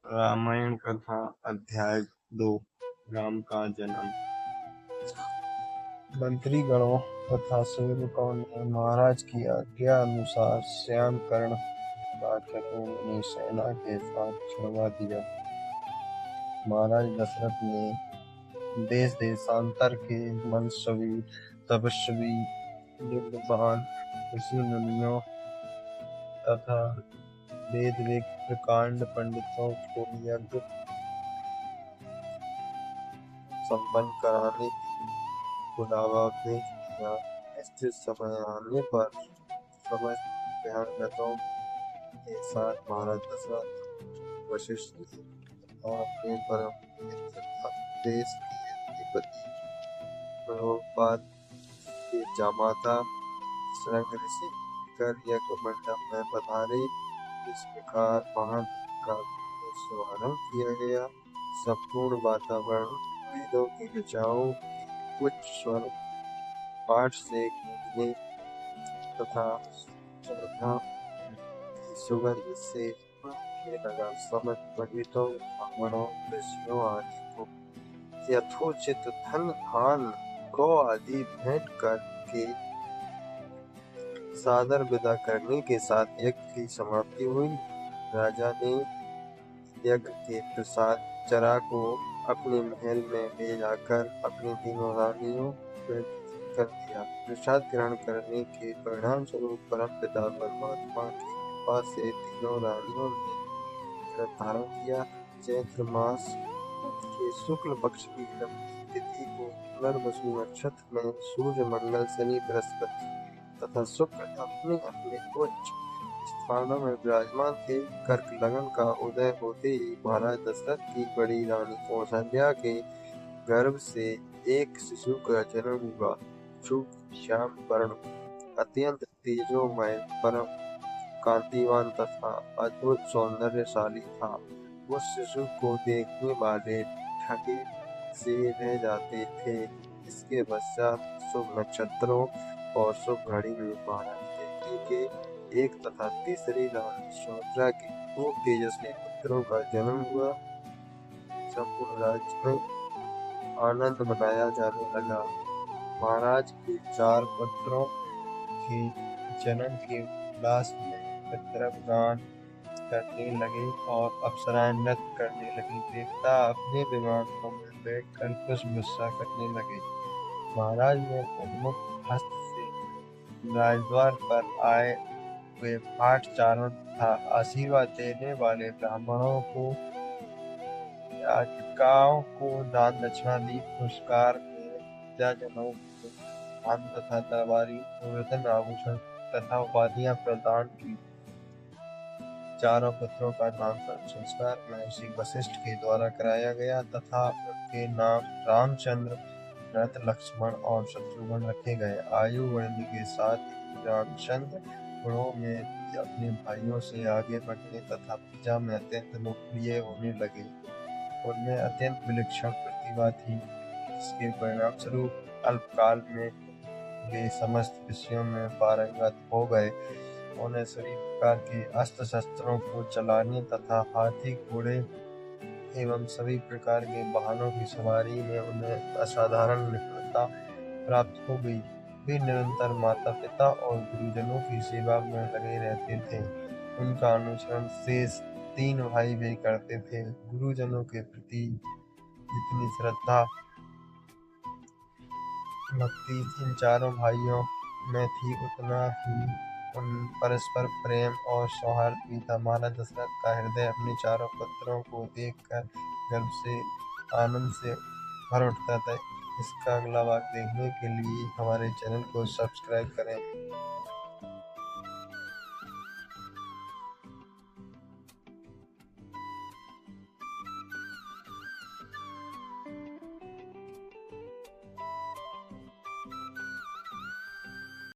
रामायण कथा अध्याय 2। राम का जन्म। मंत्रीगणों तथा सेवकों ने महाराज की आज्ञा अनुसार श्याम कर्ण राक्षसों ने सेना के साथ छुड़वा दिया। महाराज दशरथ ने देश देशांतर के मनस्वी, तपस्वी, युद्धवान ऋषि मुनियों तथा वेद वेद कांड पंडितों को यज्ञ संपन्न कराने बुलावा भेज दिया। निश्चित समय आने पर समस्त भयानकों के साथ महाराज दशरथ वशिष्ठ और अपने परम मित्र देश के अधिपति प्रभुपाद के जामाता शृंग ऋषि कर यज्ञ मंडप में पधारे। इस प्रकार महान का शुभारंभ किया गया। संपूर्ण वातावरण वेदों की ऋचाओं की उच्च स्वर पाठ से गूंजने तथा श्रद्धा की सुगंध से महकने लगा। समस्त पंडितों, ब्राह्मणों, ऋषियों आदि को यथोचित धन धान गौ आदि भेंट करके सादर विदा करने के साथ यज्ञ की समाप्ति हुई। राजा ने यज्ञ के प्रसाद चरा को अपने महल में ले जाकर अपनी तीनों रानियों को कर दिया। प्रसाद ग्रहण करने के परिणाम स्वरूप परम पिता परमात्मा की कृपा से तीनों रानियों ने व्रत धारण किया। चैत्र मास के शुक्ल पक्ष की तिथि को पुनर्वसु नक्षत्र में सूर्य, मंगल, शनि, बृहस्पति तथा शुक्र अपने अपने उच्च स्थानों में विराजमान थे। कर्क लगन का उदय होते ही महाराज दशरथ की बड़ी रानी कौशल्या के गर्भ से एक शिशु का जन्म हुआ, जो श्याम वर्ण, अत्यंत तेजोमय, परम कांतिवान तथा अद्भुत सौंदर्यशाली था। उस शिशु को देखने वाले ठगे से रह जाते थे। इसके पश्चात शुभ नक्षत्रों और शुभ घड़ी में महाराज केतकी के एक तथा तीसरी रानी सुमित्रा के दो तेजस्वी पुत्रों का जन्म हुआ। संपूर्ण राज्य में आनंद मनाया जाने लगा। महाराज के 4 पुत्रों के जन्म के उल्लास में गंधर्व गान करने लगे और अप्सराएं नृत्य करने लगी। देवता अपने विमानों में बैठकर पुष्प करने लगे। महाराज ने उन्मुख हस्त से राजद्वार पर आए हुए पाठचारों तथा आशीर्वाद देने वाले ब्राह्मणों को, याचिकाओं को दान दक्षिणा दी। पुरस्कार में विद्याजनों को धन तथा तलवारी, रत्न आभूषण तथा उपाधियां प्रदान की। चारों पुत्रों का नाम संस्कार महर्षि वशिष्ठ के द्वारा कराया गया तथा उनके नाम रामचंद्र, भरत, लक्ष्मण और शत्रुघ्न रखे गए। आयु बढ़ने के साथ ही रामचंद्र गुणों में भी अपने भाइयों से आगे बढ़ने तथा प्रजा में अत्यंत लोकप्रिय होने लगे। उनमें अत्यंत विलक्षण प्रतिभा थी, जिसके परिणाम स्वरूप अल्पकाल में वे समस्त विषयों में पारंगत हो गए। उन्हें सभी प्रकार के अस्त्र शस्त्रों को चलाने तथा हाथी, घोड़े एवं सभी प्रकार के वाहनों की सवारी में उन्हें असाधारण निपुणता प्राप्त हो गई। वे निरंतर माता पिता और गुरुजनों की सेवा में लगे रहते थे। उनका अनुसरण शेष 3 भाई भी करते थे। गुरुजनों के प्रति जितनी श्रद्धा भक्ति इन चारों भाइयों में थी, उतना ही उन परस्पर प्रेम और सौहार्द भी था। महाराज दशरथ का हृदय अपने चारों पुत्रों को देखकर गर्व से, आनंद से भर उठता था। इसका अगला भाग देखने के लिए हमारे चैनल को सब्सक्राइब करें।